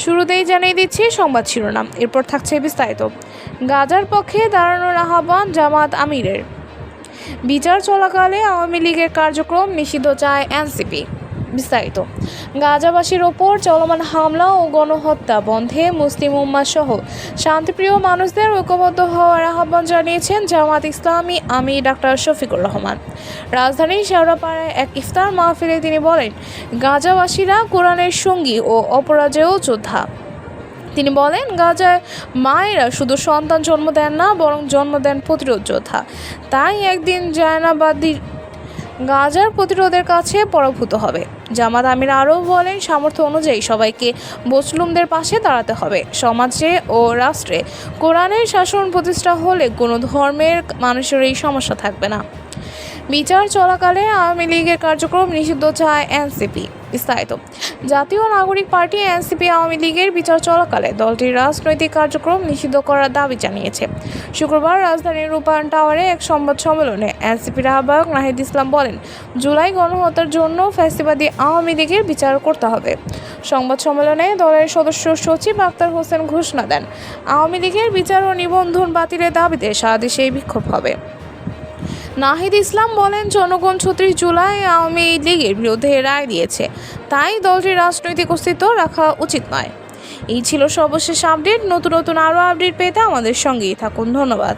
শুরুতেই জানিয়ে দিচ্ছি সংবাদ শিরোনাম, এরপর থাকছে বিস্তারিত। গাজার পক্ষে দাঁড়ানোর আহ্বান জামাত আমিরের। বিচার চলাকালে আওয়ামী লীগের কার্যক্রম নিষিদ্ধ চায় এনসিপি। বিস্তারিত। গাজাবাসীর ওপর চলমান হামলা ও গণহত্যা বন্ধে মুসলিম উম্মাহ সহ শান্তিপ্রিয় মানুষদের ঐক্যবদ্ধ হওয়ার আহ্বান জানিয়েছেন জামাত ইসলামী আমির ডাক্তার শফিকুর রহমান। রাজধানীর শেওড়াপাড়ায় এক ইফতার মাহফিলে তিনি বলেন, গাজাবাসীরা কোরআনের সঙ্গী ও অপরাজেয় যোদ্ধা। তিনি বলেন, গাজায় মায়েরা শুধু সন্তান জন্ম দেন না, বরং জন্ম দেন প্রতিরোধ যোদ্ধা। তাই একদিন জায়নাবাদী গাজার প্রতিরোধের কাছে পরাভূত হবে। জামাত আমির আরও বলেন, সামর্থ্য অনুযায়ী সবাইকে মুসলিমদের পাশে দাঁড়াতে হবে। সমাজে ও রাষ্ট্রে কোরআনের শাসন প্রতিষ্ঠা হলে কোনো ধর্মের মানুষের এই সমস্যা থাকবে না। বিচার চলাকালে আওয়ামী লীগের কার্যক্রম নিষিদ্ধ চায় এনসিপি। বিস্তারিত। জাতীয় নাগরিক পার্টি এনসিপি আওয়ামী লীগের বিচার চলাকালে দলটির রাজনৈতিক কার্যক্রম নিষিদ্ধ করার দাবি জানিয়েছে। শুক্রবার রাজধানীর রূপায়ণ টাওয়ারে এক সংবাদ সম্মেলনে এনসিপির আহ্বায়ক নাহিদ ইসলাম বলেন, জুলাই গণহত্যার জন্য ফ্যাসিবাদী আওয়ামী লীগের বিচার করতে হবে। সংবাদ সম্মেলনে দলের সদস্য সচিব আক্তার হোসেন ঘোষণা দেন, আওয়ামী লীগের বিচার ও নিবন্ধন বাতিলের দাবিতে সারা দেশে বিক্ষোভ হবে। নাহিদ ইসলাম বলেন, জনগণ ৩৬ জুলাই আওয়ামী লীগের বিরুদ্ধে রায় দিয়েছে, তাই দলটির রাজনৈতিক অস্তিত্ব রাখা উচিত নয়। এই ছিল সর্বশেষ আপডেট। নতুন আরও আপডেট পেতে আমাদের সঙ্গেই থাকুন। ধন্যবাদ।